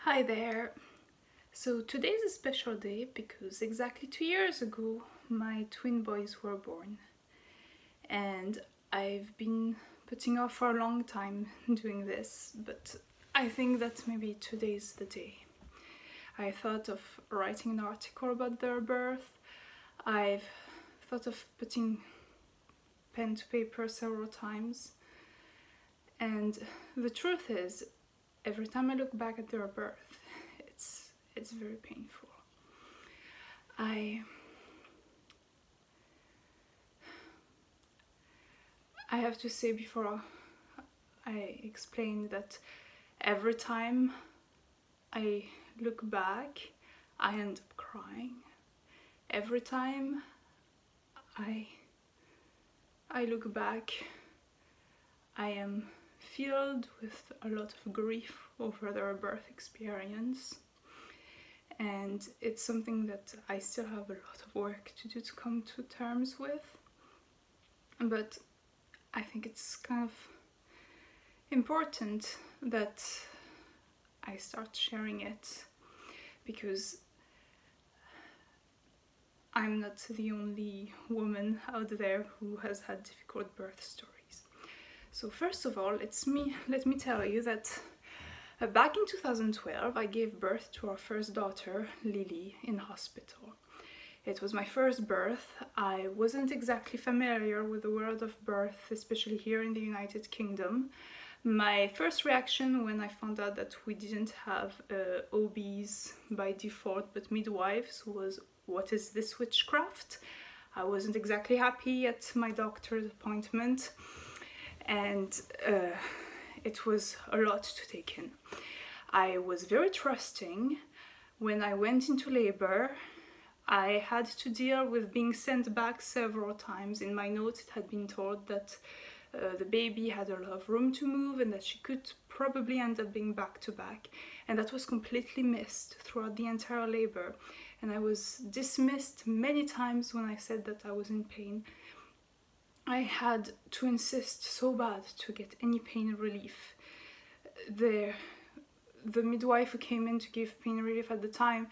Hi there! So today is a special day because exactly 2 years ago my twin boys were born, and I've been putting off for a long time doing this, but I think that maybe today's the day. I thought of writing an article about their birth. I've thought of putting pen to paper several times, and the truth is, every time I look back at their birth, it's very painful. I have to say before I explain that every time I look back, I end up crying. Every time I look back, I am filled with a lot of grief over their birth experience, and it's something that I still have a lot of work to do to come to terms with, but I think it's kind of important that I start sharing it, because I'm not the only woman out there who has had difficult birth stories. So first of all, let me tell you that back in 2012 I gave birth to our first daughter, Lily, in hospital. It was my first birth. I wasn't exactly familiar with the world of birth, especially here in the United Kingdom. My first reaction when I found out that we didn't have OBs by default but midwives was, what is this witchcraft? I wasn't exactly happy at my doctor's appointment, and it was a lot to take in. I was very trusting. When I went into labor, I had to deal with being sent back several times. In my notes it had been told that the baby had a lot of room to move and that she could probably end up being back to back, and that was completely missed throughout the entire labor, and I was dismissed many times when I said that I was in pain. I had to insist so bad to get any pain relief. The midwife who came in to give pain relief at the time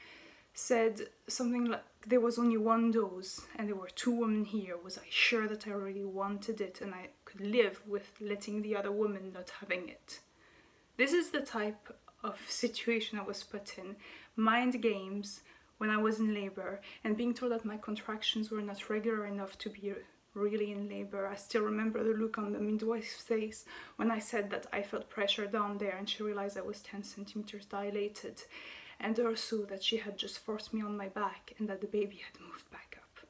said something like there was only one dose and there were 2 women here. Was I sure that I really wanted it and I could live with letting the other woman not having it? This is the type of situation I was put in. Mind games when I was in labor and being told that my contractions were not regular enough to be really in labor. I still remember the look on the midwife's face when I said that I felt pressure down there and she realized I was 10 centimeters dilated, and also that she had just forced me on my back and that the baby had moved back up.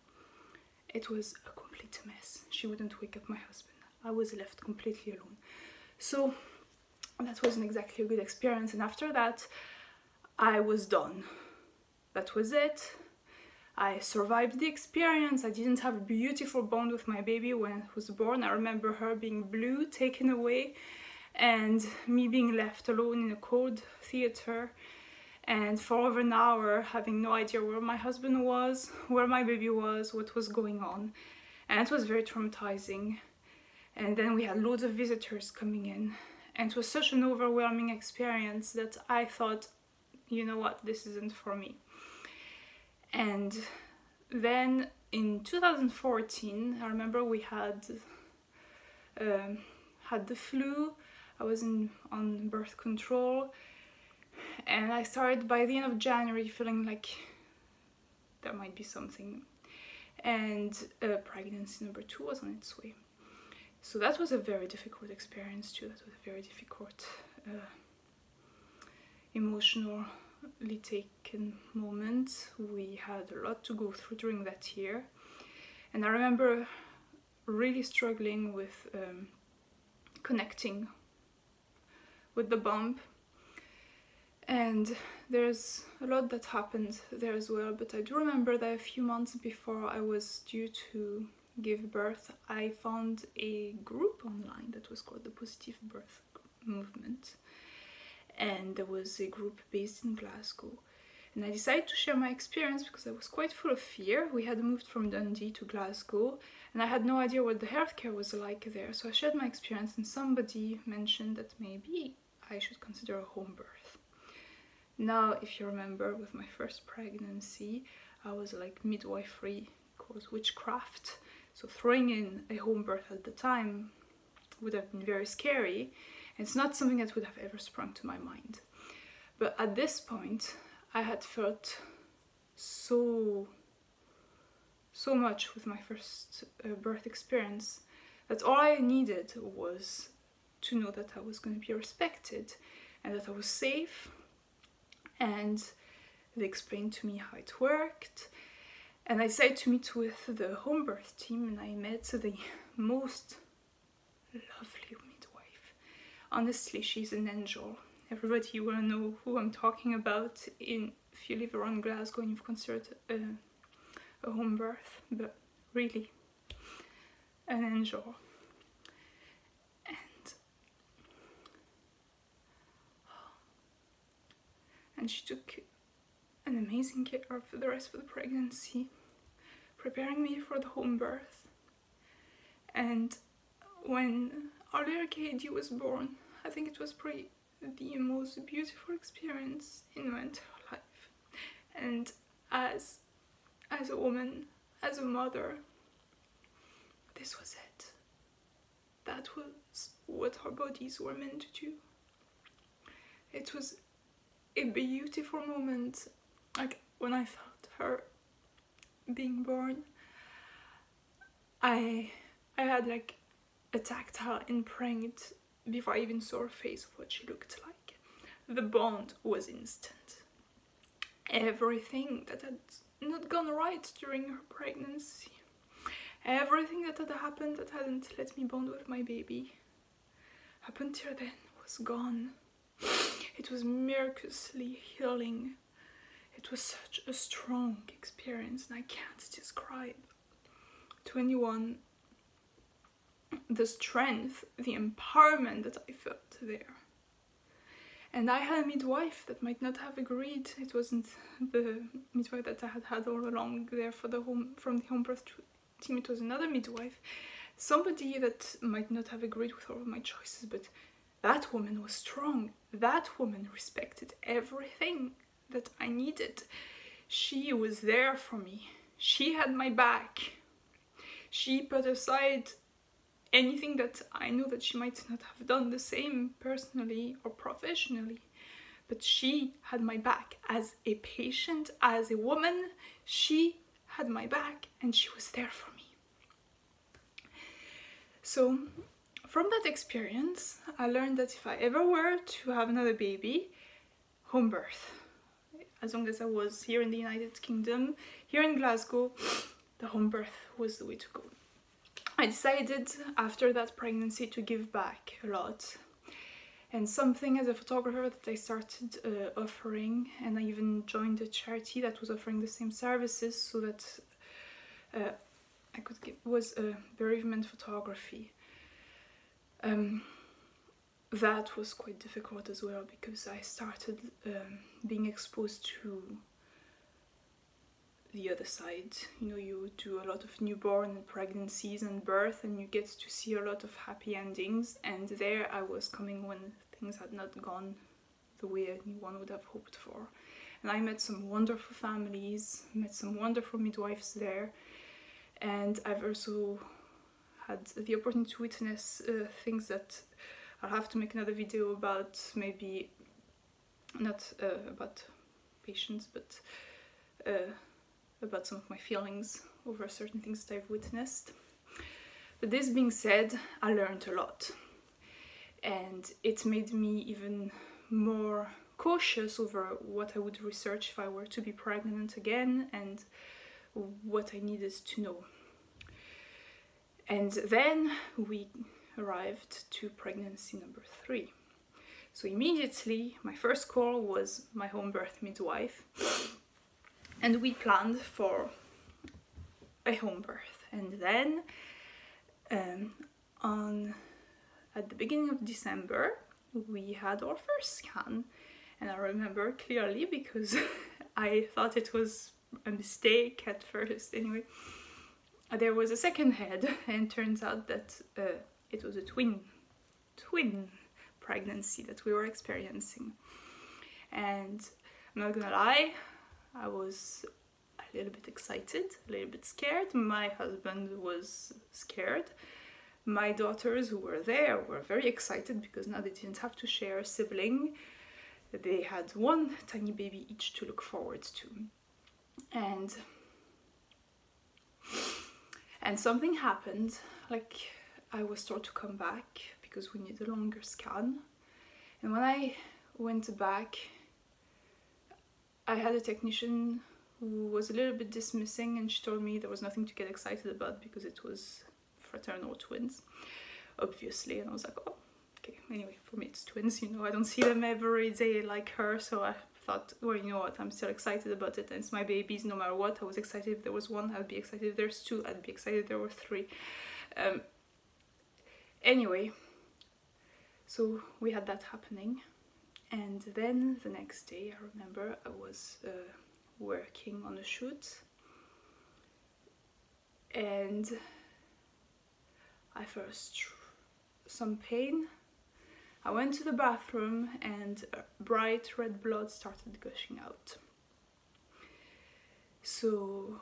It was a complete mess. She wouldn't wake up my husband. I was left completely alone. So that wasn't exactly a good experience, and after that I was done. That was it. I survived the experience. I didn't have a beautiful bond with my baby when it was born. I remember her being blue, taken away, and me being left alone in a cold theater, and for over an hour having no idea where my husband was, where my baby was, what was going on. And it was very traumatizing. And then we had loads of visitors coming in, and it was such an overwhelming experience that I thought, you know what, this isn't for me. And then in 2014, I remember we had the flu. I was on birth control, and I started by the end of January feeling like there might be something, and pregnancy number 2 was on its way. So that was a very difficult experience too. That was a very difficult emotional taken moment. We had a lot to go through during that year, and I remember really struggling with connecting with the bump, and there's a lot that happened there as well. But I do remember that a few months before I was due to give birth, I found a group online that was called the Positive Birth Movement, and there was a group based in Glasgow, and I decided to share my experience because I was quite full of fear. We had moved from Dundee to Glasgow and I had no idea what the healthcare was like there, so I shared my experience, and somebody mentioned that maybe I should consider a home birth. Now, if you remember, with my first pregnancy, I was like midwifery equals witchcraft. So throwing in a home birth at the time would have been very scary. And it's not something that would have ever sprung to my mind. But at this point, I had felt so much with my first birth experience that all I needed was to know that I was going to be respected and that I was safe. And they explained to me how it worked. And I decided to meet with the home birth team, and I met the most lovely midwife. Honestly, she's an angel. Everybody will know who I'm talking about if you live around Glasgow and you've considered a home birth, but really an angel. And she took an amazing care of the rest of the pregnancy, preparing me for the home birth. And when our little Katie was born, I think it was probably the most beautiful experience in my entire life. And as a woman, as a mother, this was it. That was what our bodies were meant to do. It was a beautiful moment. Like, when I felt her being born, I had like a tactile imprint before I even saw her face of what she looked like. The bond was instant. Everything that had not gone right during her pregnancy, everything that had happened that hadn't let me bond with my baby, up until then was gone. It was miraculously healing. It was such a strong experience, and I can't describe to anyone the strength, the empowerment that I felt there. And I had a midwife that might not have agreed. It wasn't the midwife that I had all along there from the home birth team. It was another midwife, somebody that might not have agreed with all of my choices, but that woman was strong. That woman respected everything that I needed. She was there for me. She had my back. She put aside anything that I knew that she might not have done the same personally or professionally. But she had my back as a patient, as a woman. She had my back and she was there for me. So from that experience, I learned that if I ever were to have another baby, home birth. As long as I was here in the United Kingdom, here in Glasgow, the home birth was the way to go. I decided after that pregnancy to give back a lot. And something as a photographer that I started offering, and I even joined a charity that was offering the same services so that I could give, was bereavement photography. That was quite difficult as well, because I started being exposed to the other side. You know, you do a lot of newborn and pregnancies and birth, and you get to see a lot of happy endings, and there I was coming when things had not gone the way anyone would have hoped for. And I met some wonderful families, met some wonderful midwives there, and I've also had the opportunity to witness things that I'll have to make another video about, maybe not about patients, but about some of my feelings over certain things that I've witnessed. But this being said, I learned a lot, and it made me even more cautious over what I would research if I were to be pregnant again, and what I needed to know. And then we arrived to pregnancy number 3. So immediately my first call was my home birth midwife, and we planned for a home birth. And then at the beginning of December we had our first scan, and I remember clearly because I thought it was a mistake at first. Anyway, there was a second head, and turns out that it was a twin pregnancy that we were experiencing. And I'm not gonna lie, I was a little bit excited, a little bit scared. My husband was scared. My daughters who were there were very excited because now they didn't have to share a sibling. They had one tiny baby each to look forward to. And something happened, like I was told to come back because we need a longer scan. And when I went back, I had a technician who was a little bit dismissing, and she told me there was nothing to get excited about because it was fraternal twins, obviously. And I was like, oh, okay. Anyway, for me it's twins, you know, I don't see them every day like her, so I thought, well, you know what, I'm still excited about it, and it's my babies no matter what. I was excited if there was one, I'd be excited if there's two, I'd be excited if there were three. Anyway, so we had that happening, and then the next day I remember I was working on a shoot, and I first some pain. I went to the bathroom and bright red blood started gushing out. So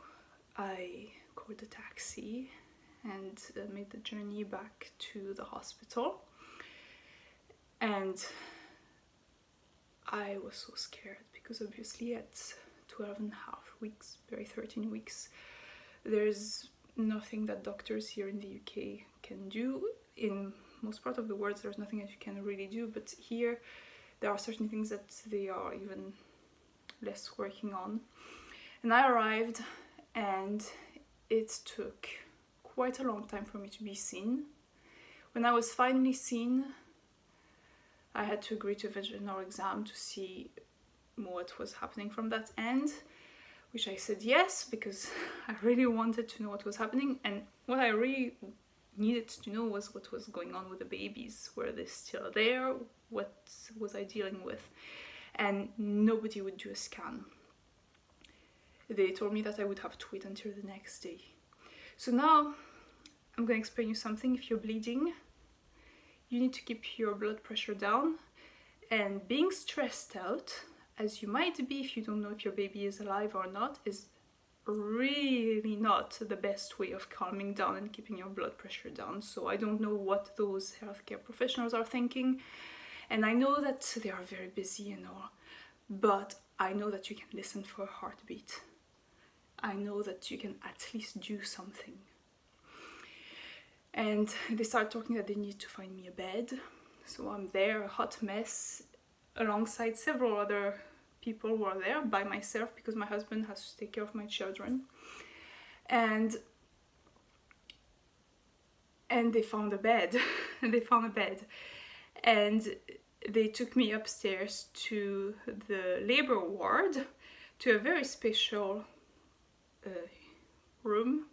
I called a taxi and made the journey back to the hospital. And I was so scared because obviously at 12 and a half weeks, very 13 weeks, there's nothing that doctors here in the UK can do. In most part of the world there's nothing that you can really do, but here there are certain things that they are even less working on. And I arrived and it took quite a long time for me to be seen. When I was finally seen, I had to agree to a vaginal exam to see what was happening from that end, which I said yes, because I really wanted to know what was happening. And what I really needed to know was what was going on with the babies. Were they still there? What was I dealing with? And nobody would do a scan. They told me that I would have to wait until the next day. So now I'm going to explain you something. If you're bleeding, you need to keep your blood pressure down, and being stressed out, as you might be if you don't know if your baby is alive or not, is really not the best way of calming down and keeping your blood pressure down. So I don't know what those healthcare professionals are thinking, and I know that they are very busy and all, but I know that you can listen for a heartbeat. I know that you can at least do something. And they start talking that they need to find me a bed. So I'm there, a hot mess, alongside several other people who are there, by myself because my husband has to take care of my children. And they found a bed. They found a bed. And they took me upstairs to the labor ward, to a very special room,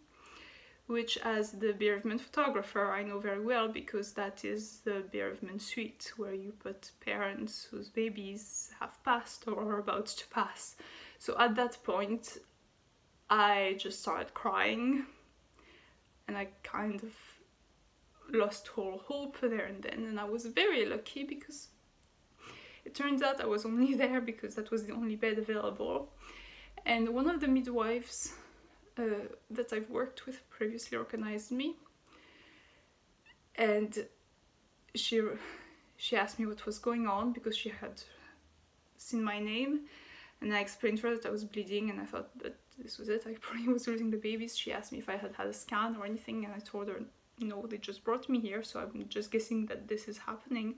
which, as the bereavement photographer, I know very well, because that is the bereavement suite where you put parents whose babies have passed or are about to pass. So at that point I just started crying, and I kind of lost all hope there and then. And I was very lucky because it turns out I was only there because that was the only bed available. And one of the midwives that I've worked with previously recognized me, and she asked me what was going on because she had seen my name, and I explained to her that I was bleeding, and I thought that this was it, I probably was losing the babies. She asked me if I had had a scan or anything, and I told her no, they just brought me here, so I'm just guessing that this is happening.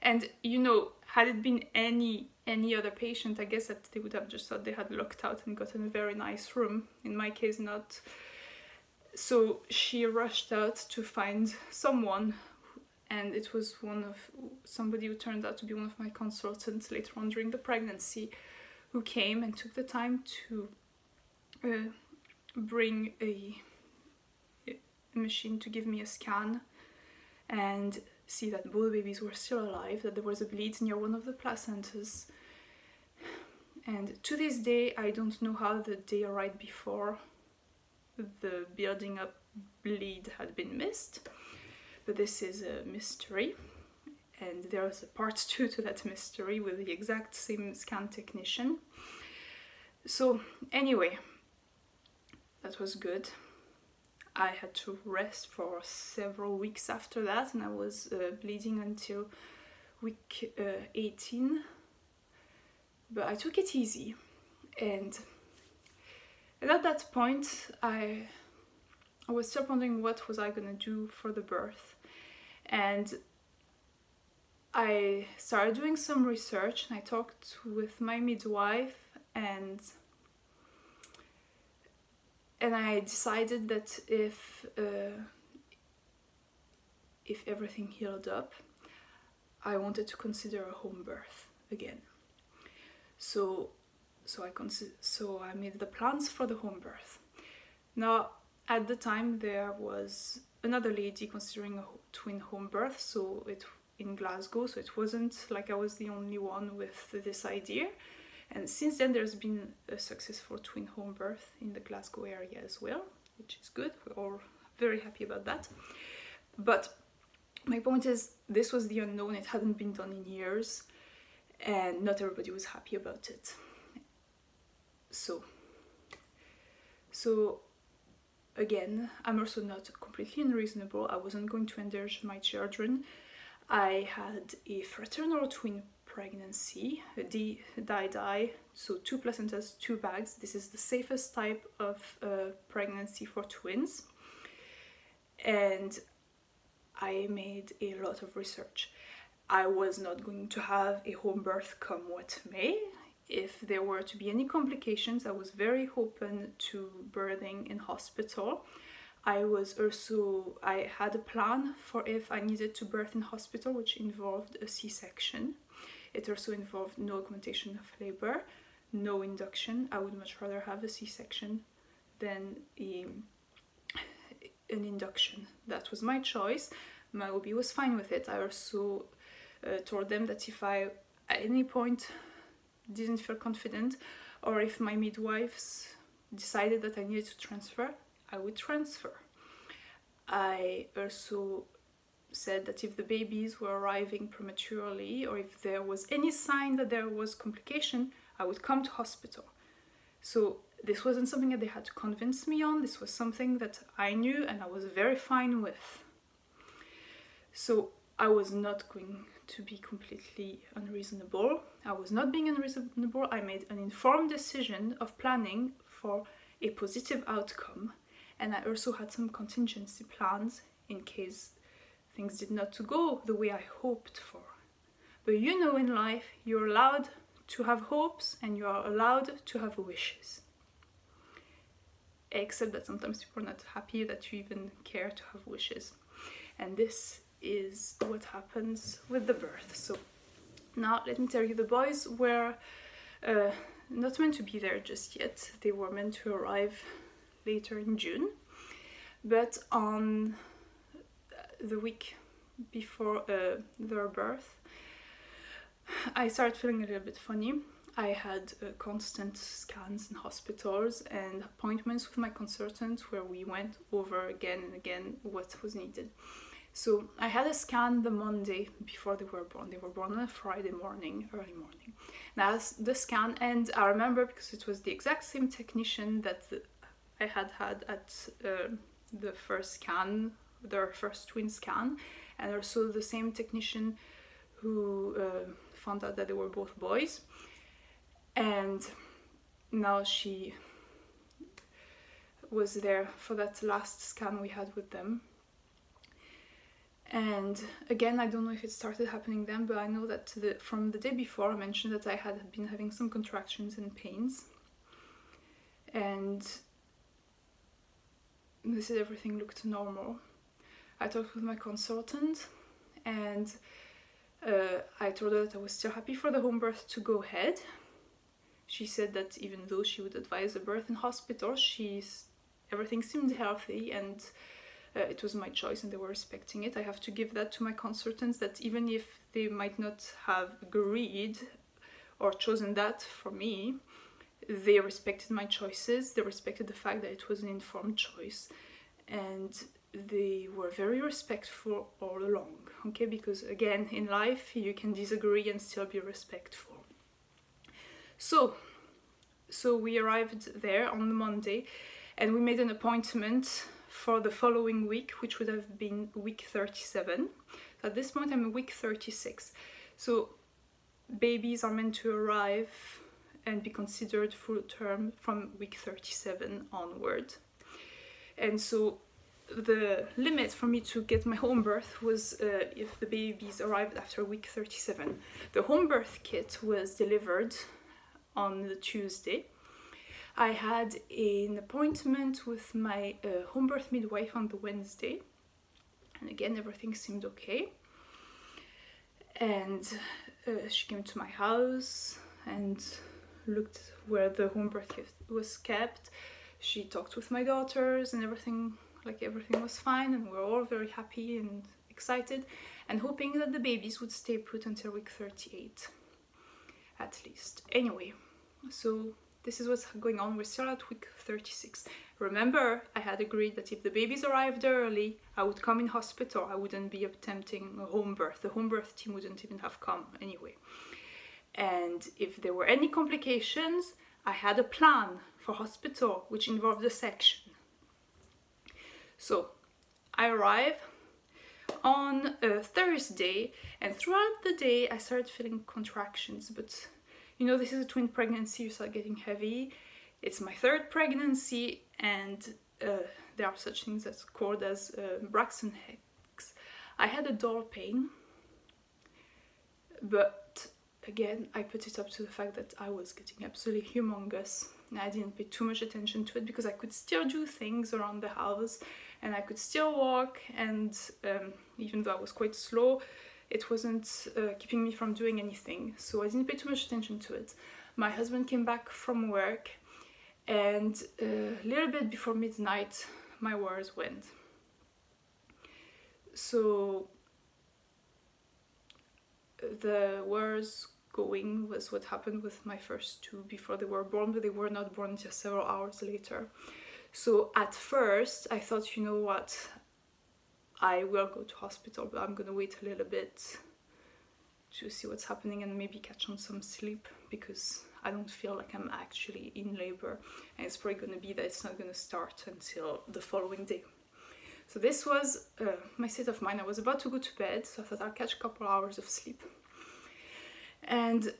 And you know, had it been any other patient, I guess that they would have just thought they had lucked out and gotten a very nice room. In my case, not. So she rushed out to find someone, and it was somebody who turned out to be one of my consultants later on during the pregnancy, who came and took the time to bring a machine to give me a scan and see that both babies were still alive, that there was a bleed near one of the placentas. And to this day, I don't know how the day right before the building up bleed had been missed, but this is a mystery. and there's a part 2 to that mystery with the exact same scan technician. So anyway, that was good. I had to rest for several weeks after that, and I was bleeding until week 18, but I took it easy. And at that point I was still wondering what was I gonna do for the birth, and I started doing some research, and I talked with my midwife, and I decided that if everything healed up, I wanted to consider a home birth again. So I made the plans for the home birth. Now, at the time, there was another lady considering a twin home birth, so in Glasgow, so it wasn't like I was the only one with this idea. And since then, there's been a successful twin home birth in the Glasgow area as well, which is good. We're all very happy about that. But my point is, this was the unknown. It hadn't been done in years, and not everybody was happy about it. So again, I'm also not completely unreasonable. I wasn't going to endanger my children. I had a fraternal twin pregnancy, a di-di, so 2 placentas, 2 bags. This is the safest type of pregnancy for twins. And I made a lot of research. I was not going to have a home birth come what may. If there were to be any complications, I was very open to birthing in hospital. I had a plan for if I needed to birth in hospital, which involved a C-section. It also involved no augmentation of labor, no induction. I would much rather have a C-section than an induction. That was my choice. My OB was fine with it. I also told them that if I at any point didn't feel confident, or if my midwives decided that I needed to transfer, I would transfer. I also said that if the babies were arriving prematurely, or if there was any sign that there was complication, I would come to hospital. So this wasn't something that they had to convince me on. This was something that I knew and I was very fine with. So I was not going to be completely unreasonable. I was not being unreasonable. I made an informed decision of planning for a positive outcome, and I also had some contingency plans in case things did not go the way I hoped for. But you know, in life, you're allowed to have hopes and you are allowed to have wishes. Except that sometimes people are not happy that you even care to have wishes. And this is what happens with the birth. So now let me tell you, the boys were not meant to be there just yet. They were meant to arrive later in June, but on the week before their birth, I started feeling a little bit funny. I had constant scans in hospitals and appointments with my consultant where we went over again and again what was needed. So I had a scan the Monday before they were born. They were born on a Friday morning, early morning. Now the scan, and I remember because it was the exact same technician that I had at the first scan, their first twin scan, and also the same technician who found out that they were both boys. And now she was there for that last scan we had with them. And again, I don't know if it started happening then, but I know that from the day before I mentioned that I had been having some contractions and pains. And this is everything looked normal. I talked with my consultant and I told her that I was still happy for the home birth to go ahead. She said that even though she would advise a birth in hospital, everything seemed healthy and it was my choice and they were respecting it. I have to give that to my consultants, that even if they might not have agreed or chosen that for me, they respected my choices. They respected the fact that it was an informed choice, and they were very respectful all along, okay? Because again, in life, you can disagree and still be respectful. So we arrived there on the Monday, and we made an appointment for the following week, which would have been week 37. So at this point, I'm in week 36. So babies are meant to arrive and be considered full term from week 37 onward. And so the limit for me to get my home birth was if the babies arrived after week 37. The home birth kit was delivered on the Tuesday. I had an appointment with my home birth midwife on the Wednesday, and again everything seemed okay. And she came to my house and looked where the home birth kit was kept. She talked with my daughters, and everything was fine, and we were all very happy and excited and hoping that the babies would stay put until week 38 at least. Anyway, so this is what's going on. We're still at week 36. Remember, I had agreed that if the babies arrived early, I would come in hospital. I wouldn't be attempting a home birth. The home birth team wouldn't even have come anyway. And if there were any complications, I had a plan for hospital, which involved a section. So I arrive on a Thursday, and throughout the day I started feeling contractions, but you know, this is a twin pregnancy, you start getting heavy. It's my third pregnancy, and there are such things that's called as Braxton Hicks. I had a dull pain, but again, I put it up to the fact that I was getting absolutely humongous, and I didn't pay too much attention to it because I could still do things around the house, and I could still walk, and even though I was quite slow, it wasn't keeping me from doing anything, so I didn't pay too much attention to it. My husband came back from work, and a little bit before midnight, my wires went. So the wires going was what happened with my first two before they were born, but they were not born until several hours later. So at first I thought, you know what, I will go to hospital, but I'm gonna wait a little bit to see what's happening and maybe catch on some sleep, because I don't feel like I'm actually in labor, and it's probably gonna be that it's not gonna start until the following day. So this was my state of mind. I was about to go to bed, so I thought I'll catch a couple hours of sleep. And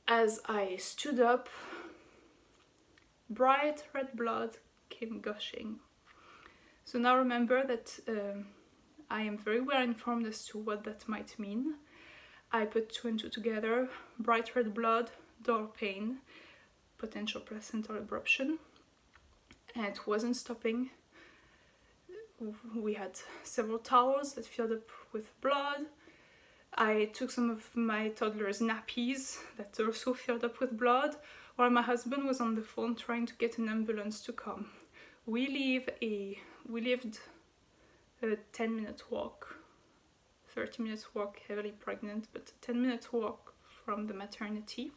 as I stood up, bright red blood came gushing. So now remember that I am very well informed as to what that might mean. I put 2 and 2 together: bright red blood, dull pain, potential placental abruption, and it wasn't stopping. We had several towels that filled up with blood. I took some of my toddler's nappies that also filled up with blood, while my husband was on the phone trying to get an ambulance to come. We lived a 10-minute walk, 30 minutes walk, heavily pregnant, but 10 minutes walk from the maternity,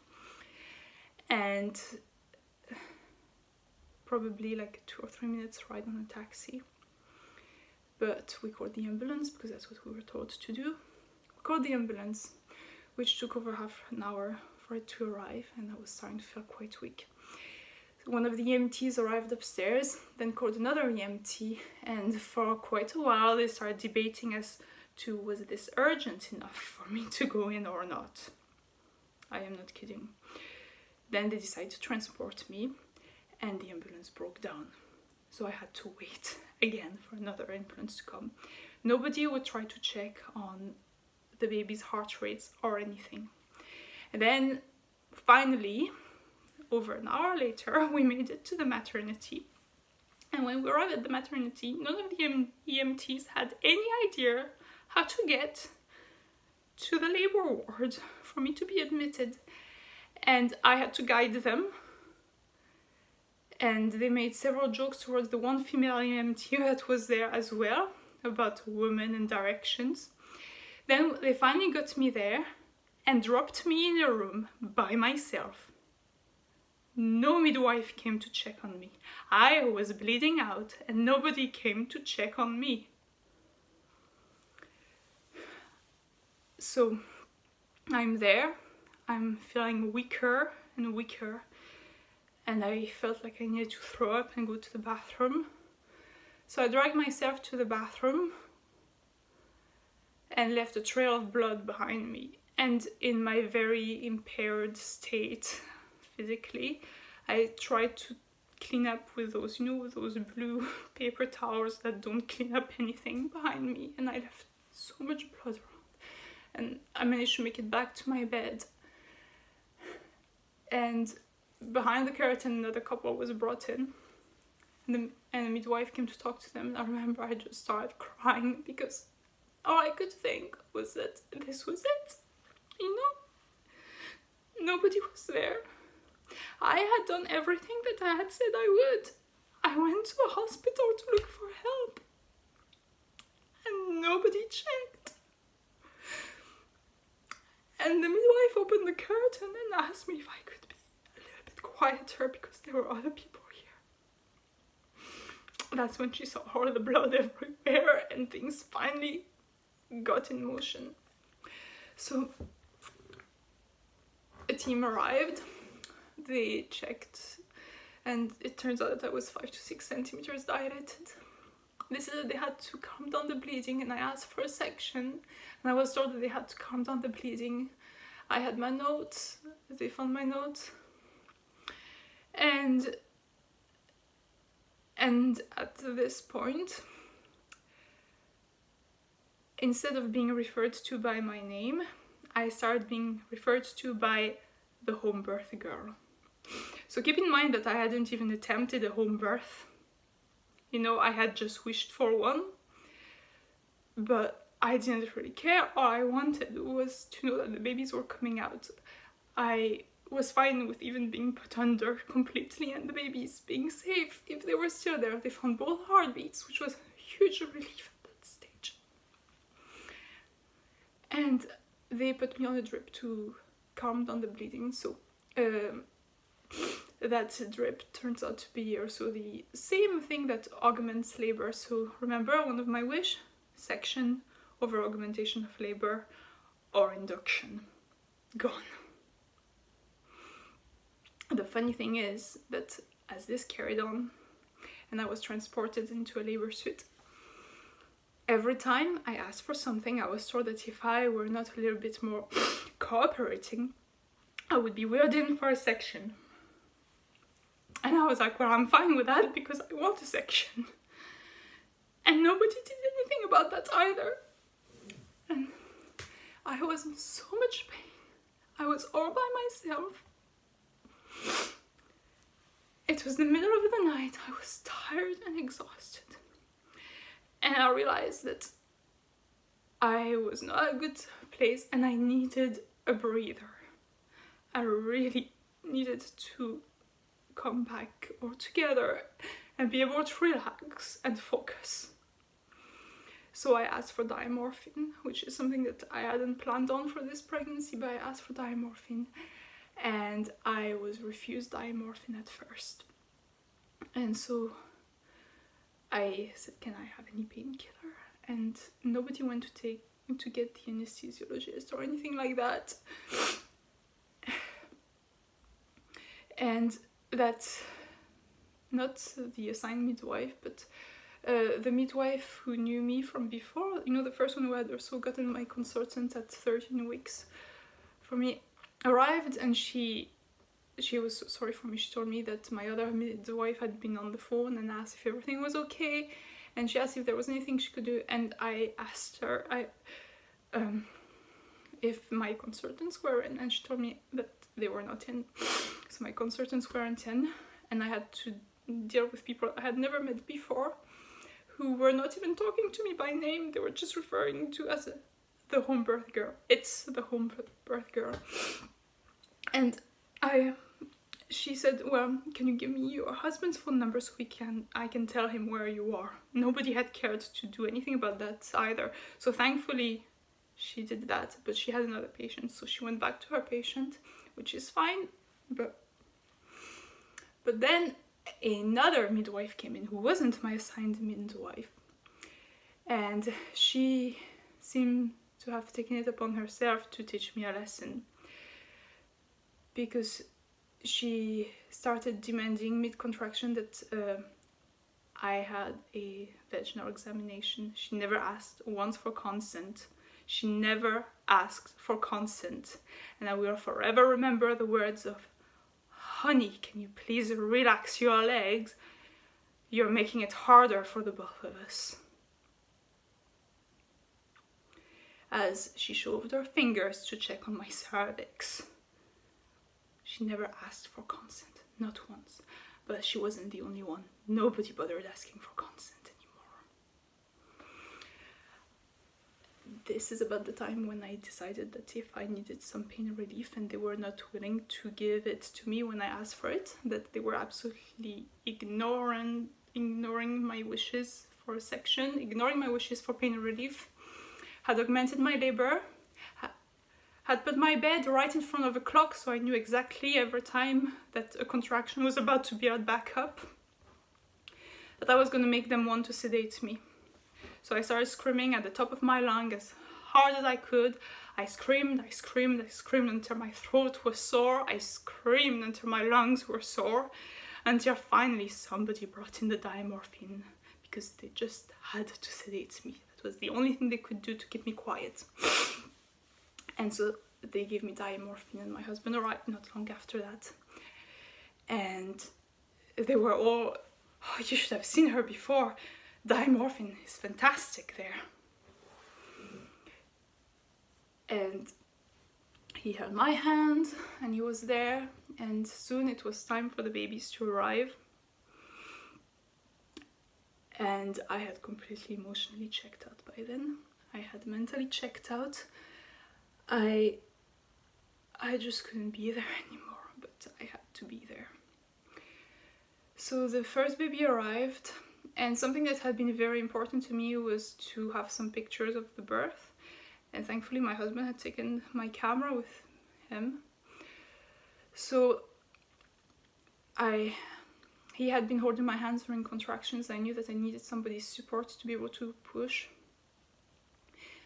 and probably like 2 or 3 minutes ride on a taxi. But we called the ambulance because that's what we were told to do. We called the ambulance, which took over half an hour for it to arrive, and I was starting to feel quite weak. One of the EMTs arrived upstairs, then called another EMT, and for quite a while they started debating as to was this urgent enough for me to go in or not. I am not kidding. Then they decided to transport me, and the ambulance broke down. So I had to wait again for another ambulance to come. Nobody would try to check on the baby's heart rates or anything. And then finally, over an hour later, we made it to the maternity. And when we arrived at the maternity, none of the EMTs had any idea how to get to the labor ward for me to be admitted. And I had to guide them. And they made several jokes towards the one female EMT that was there as well, about women and directions. Then they finally got me there and dropped me in a room by myself. No midwife came to check on me. I was bleeding out and nobody came to check on me. So I'm there, I'm feeling weaker and weaker, and I felt like I needed to throw up and go to the bathroom. So I dragged myself to the bathroom and left a trail of blood behind me. And in my very impaired state physically, I tried to clean up with those, you know, those blue paper towels that don't clean up anything behind me, and I left so much blood around. And I managed to make it back to my bed. And behind the curtain, another couple was brought in, and the midwife came to talk to them. And I remember I just started crying because all I could think was that this was it, you know? Nobody was there. I had done everything that I had said I would. I went to a hospital to look for help, and nobody checked. And the midwife opened the curtain and asked me if I could be a little bit quieter because there were other people here. That's when she saw all the blood everywhere and things finally got in motion. So a team arrived, they checked, and it turns out that I was 5 to 6 centimeters dilated. They said that they had to calm down the bleeding, and I asked for a section, and I was told that they had to calm down the bleeding. I had my notes, they found my notes, and at this point, instead of being referred to by my name, I started being referred to by the home birth girl. So keep in mind that I hadn't even attempted a home birth. You know, I had just wished for one, but I didn't really care. All I wanted was to know that the babies were coming out. I was fine with even being put under completely and the babies being safe if they were still there. They found both heartbeats, which was a huge relief at that stage. And they put me on a drip to calm down the bleeding. So that drip turns out to be also the same thing that augments labor. So remember, one of my wish, section over augmentation of labor or induction, gone. The funny thing is that as this carried on and I was transported into a labor suite, every time I asked for something, I was told that if I were not a little bit more cooperating, I would be wheeled in for a section. And I was like, well, I'm fine with that because I want a section. And nobody did anything about that either. And I was in so much pain. I was all by myself. It was the middle of the night. I was tired and exhausted. And I realized that I was not in a good place and I needed a breather. I really needed to come back all together and be able to relax and focus. So I asked for diamorphine, which is something that I hadn't planned on for this pregnancy, but I asked for diamorphine and I was refused diamorphine at first. And so I said, can I have any painkiller? And nobody went to get the anesthesiologist or anything like that. And that's not the assigned midwife, but the midwife who knew me from before, you know, the first one who had also gotten my consultant at 13 weeks for me, arrived, and she was so sorry for me. She told me that my other midwife had been on the phone and asked if everything was okay, and she asked if there was anything she could do, and I asked her if my consultants were in, and she told me that they were not in. So my consultants weren't in, and I had to deal with people I had never met before who were not even talking to me by name. They were just referring to as the home birth girl. It's the home birth girl. And she said, well, can you give me your husband's phone number so I can tell him where you are? Nobody had cared to do anything about that either. So thankfully she did that, but she had another patient, so she went back to her patient, which is fine. But then another midwife came in who wasn't my assigned midwife, and she seemed to have taken it upon herself to teach me a lesson, because she started demanding mid-contraction that I had a vaginal examination. She never asked once for consent. She never asked for consent. And I will forever remember the words of, "Honey, can you please relax your legs? You're making it harder for the both of us." As she shoved her fingers to check on my cervix. She never asked for consent, not once. But she wasn't the only one. Nobody bothered asking for consent anymore. This is about the time when I decided that if I needed some pain relief and they were not willing to give it to me when I asked for it, that they were absolutely ignoring my wishes for a section, ignoring my wishes for pain relief, had augmented my labor, had put my bed right in front of a clock so I knew exactly every time that a contraction was about to build back up, that I was going to make them want to sedate me. So I started screaming at the top of my lung as hard as I could. I screamed until my throat was sore. I screamed until my lungs were sore, until finally somebody brought in the diamorphine, because they just had to sedate me. That was the only thing they could do to keep me quiet. And so they gave me diamorphine, and my husband arrived not long after that. And they were all, "Oh, you should have seen her before. Diamorphine is fantastic there." And he held my hand and he was there, and soon it was time for the babies to arrive. And I had completely emotionally checked out by then. I had mentally checked out. I just couldn't be there anymore, but I had to be there. So the first baby arrived, and something that had been very important to me was to have some pictures of the birth. And thankfully my husband had taken my camera with him. So he had been holding my hands during contractions. I knew that I needed somebody's support to be able to push.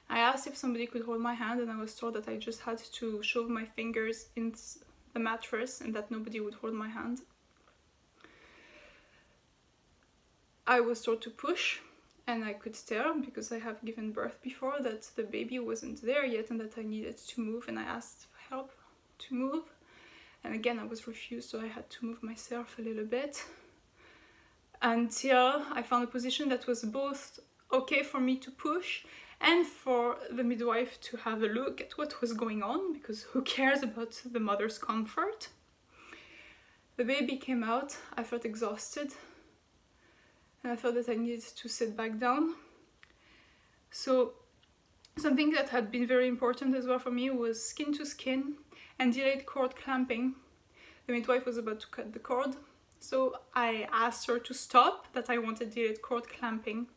I asked if somebody could hold my hand, and I was told that I just had to shove my fingers in the mattress and that nobody would hold my hand. I was told to push, and I could tell, because I have given birth before, that the baby wasn't there yet and that I needed to move, and I asked for help to move. And again, I was refused, so I had to move myself a little bit until I found a position that was both okay for me to push and for the midwife to have a look at what was going on, because who cares about the mother's comfort? The baby came out. I felt exhausted, and I felt that I needed to sit back down. So something that had been very important as well for me was skin to skin and delayed cord clamping. The midwife was about to cut the cord, so I asked her to stop, that I wanted delayed cord clamping.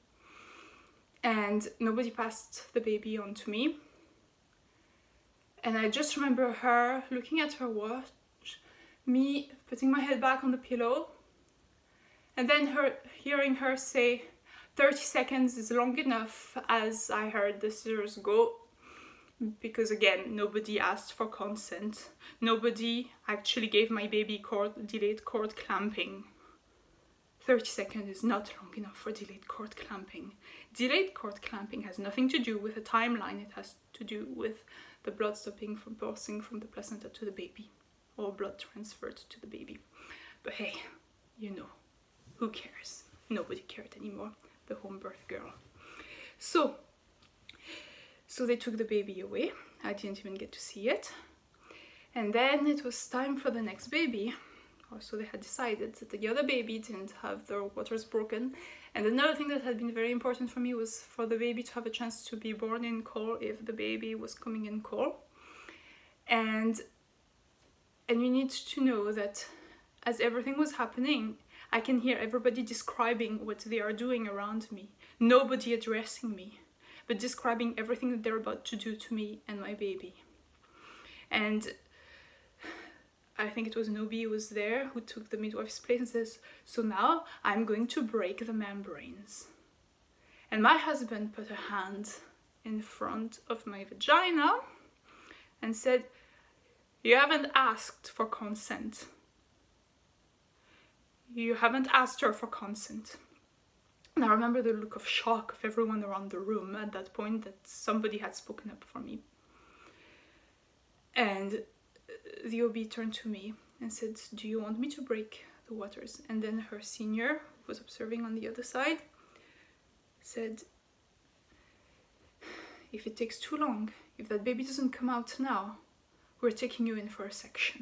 And nobody passed the baby on to me. And I just remember her looking at her watch, me putting my head back on the pillow, and then hearing her say, 30 seconds is long enough, as I heard the scissors go. Because again, nobody asked for consent. Nobody actually gave my baby delayed cord clamping. 30 seconds is not long enough for delayed cord clamping. Delayed cord clamping has nothing to do with a timeline. It has to do with the blood stopping from pulsing from the placenta to the baby, or blood transferred to the baby. But hey, you know, who cares? Nobody cared anymore. The home birth girl. So they took the baby away. I didn't even get to see it. And then it was time for the next baby. So they had decided that the other baby didn't have their waters broken. And another thing that had been very important for me was for the baby to have a chance to be born in coal if the baby was coming in coal. And you need to know that as everything was happening, I can hear everybody describing what they are doing around me. Nobody addressing me, but describing everything that they're about to do to me and my baby. And I think it was Nobi who was there, who took the midwife's place and says, "So now I'm going to break the membranes." And my husband put a hand in front of my vagina and said, "You haven't asked for consent. You haven't asked her for consent." And I remember the look of shock of everyone around the room at that point, that somebody had spoken up for me. And the OB turned to me and said, "Do you want me to break the waters?" And then her senior, who was observing on the other side, said, "If it takes too long, if that baby doesn't come out now, we're taking you in for a section."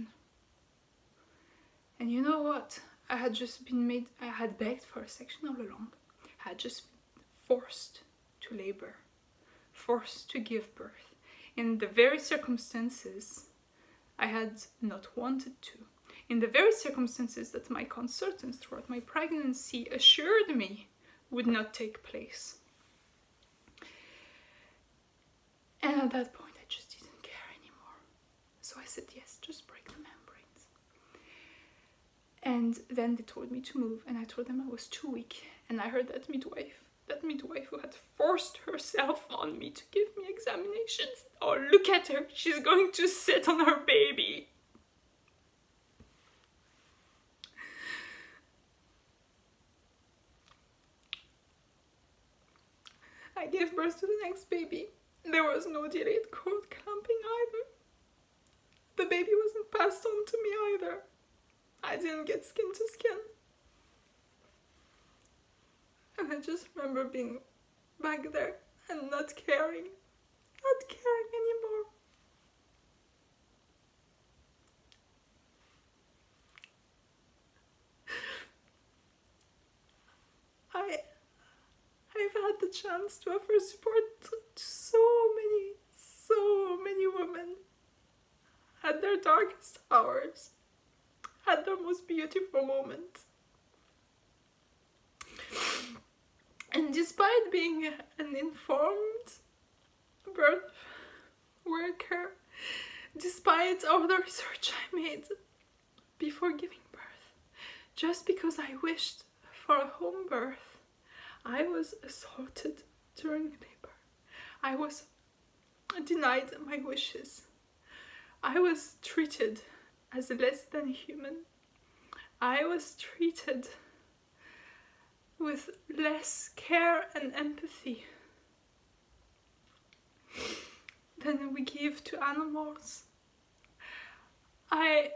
And you know what? I had begged for a section all along. I had just been forced to labor, forced to give birth, in the very circumstances I had not wanted to, in the very circumstances that my consultants throughout my pregnancy assured me would not take place. And at that point I just didn't care anymore. So I said, "Yes, just break the membranes." And then they told me to move, and I told them I was too weak. And I heard that midwife who had forced herself on me to give me examinations. "Oh, look at her, she's going to sit on her baby." I gave birth to the next baby. There was no delayed cord clamping either. The baby wasn't passed on to me either. I didn't get skin to skin. And I just remember being back there and not caring anymore. I've had the chance to offer support to so many women at their darkest hours, at their most beautiful moments. And despite being an informed birth worker, despite all the research I made before giving birth, just because I wished for a home birth, I was assaulted during labor. I was denied my wishes. I was treated as less than human. I was treated with less care and empathy than we give to animals. I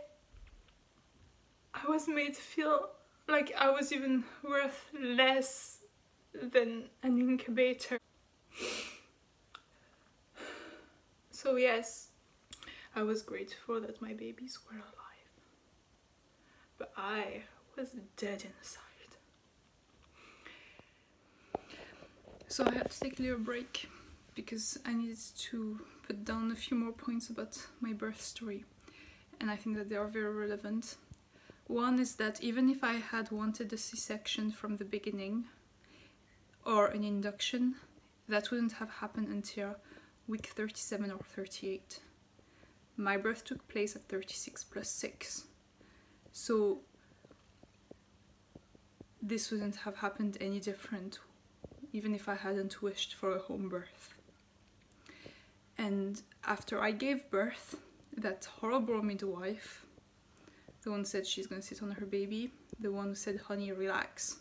was made to feel like I was even worth less than an incubator. So yes, I was grateful that my babies were alive, but I was dead inside. So I had to take a little break because I needed to put down a few more points about my birth story, and I think that they are very relevant. One is that even if I had wanted a C-section from the beginning or an induction, that wouldn't have happened until week 37 or 38. My birth took place at 36 plus 6. So this wouldn't have happened any different, even if I hadn't wished for a home birth. And after I gave birth, that horrible midwife, the one who said she's gonna sit on her baby, the one who said, "Honey, relax,"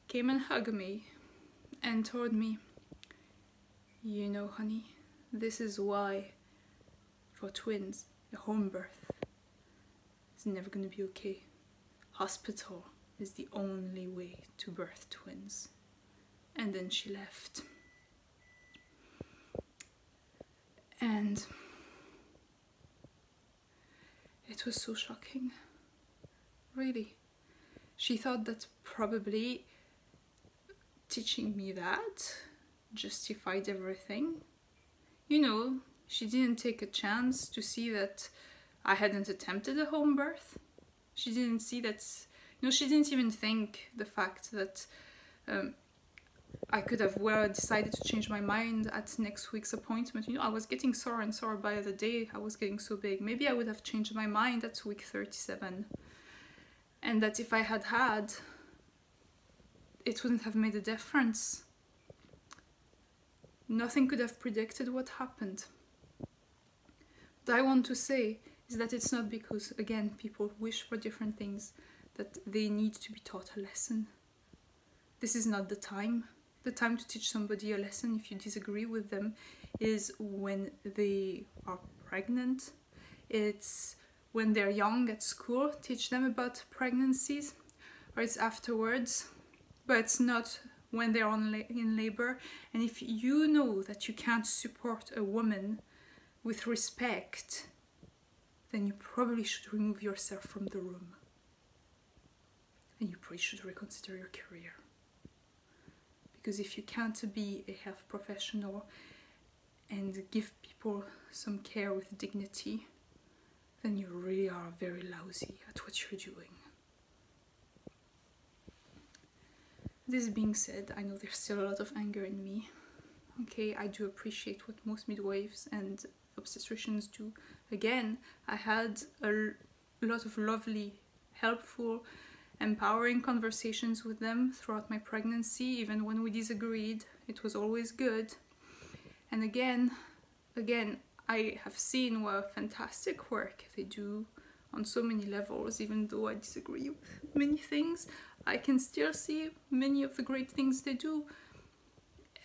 came and hugged me and told me, "You know, honey, this is why for twins, a home birth is never gonna be okay. Hospital is the only way to birth twins." And then she left. And it was so shocking, really. She thought that probably teaching me that justified everything. You know, she didn't take a chance to see that I hadn't attempted a home birth. She didn't see that, you know, she didn't even think the fact that I could have well decided to change my mind at next week's appointment. You know, I was getting sore and sore by the day. I was getting so big. Maybe I would have changed my mind at week 37. And that if I had had, it wouldn't have made a difference. Nothing could have predicted what happened. What I want to say is that it's not because, again, people wish for different things that they need to be taught a lesson. This is not the time. The time to teach somebody a lesson if you disagree with them is when they are pregnant. It's when they're young at school, teach them about pregnancies, or it's afterwards, but it's not when they're in labor. And if you know that you can't support a woman with respect, then you probably should remove yourself from the room. And you probably should reconsider your career. Because if you can't be a health professional and give people some care with dignity, then you really are very lousy at what you're doing. This being said, I know there's still a lot of anger in me. Okay, I do appreciate what most midwives and obstetricians do. Again, I had a lot of lovely, helpful, empowering conversations with them throughout my pregnancy. Even when we disagreed, it was always good. And again, I have seen what fantastic work they do on so many levels. Even though I disagree with many things, I can still see many of the great things they do.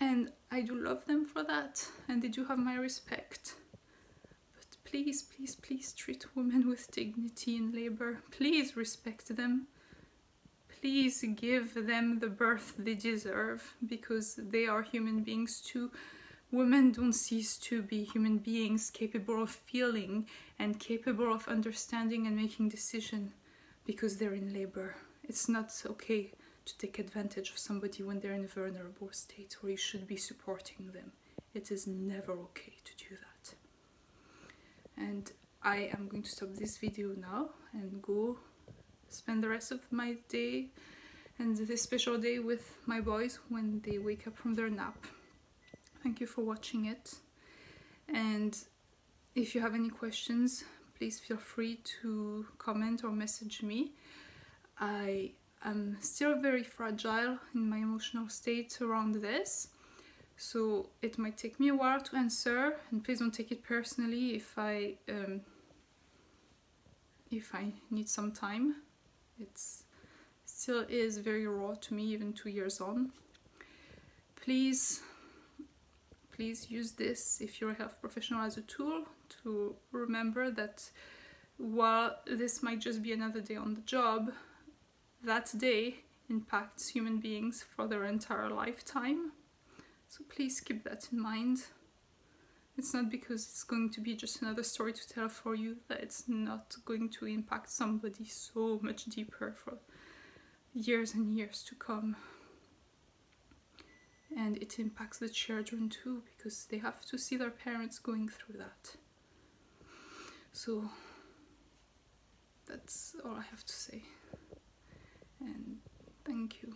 And I do love them for that, and they do have my respect. But please, please, please treat women with dignity in labor. Please respect them. Please give them the birth they deserve, because they are human beings too. Women don't cease to be human beings capable of feeling and capable of understanding and making decisions because they're in labor. It's not okay to take advantage of somebody when they're in a vulnerable state, or you should be supporting them. It is never okay to do that. And I am going to stop this video now and go spend the rest of my day and this special day with my boys when they wake up from their nap. Thank you for watching it. And if you have any questions, please feel free to comment or message me. I am still very fragile in my emotional state around this, so it might take me a while to answer, and please don't take it personally if I need some time. It still is very raw to me even 2 years on. Please use this, if you're a health professional, as a tool to remember that while this might just be another day on the job, that day impacts human beings for their entire lifetime. So please keep that in mind. It's not because it's going to be just another story to tell for you that it's not going to impact somebody so much deeper for years and years to come. And it impacts the children too, because they have to see their parents going through that. So that's all I have to say. And thank you.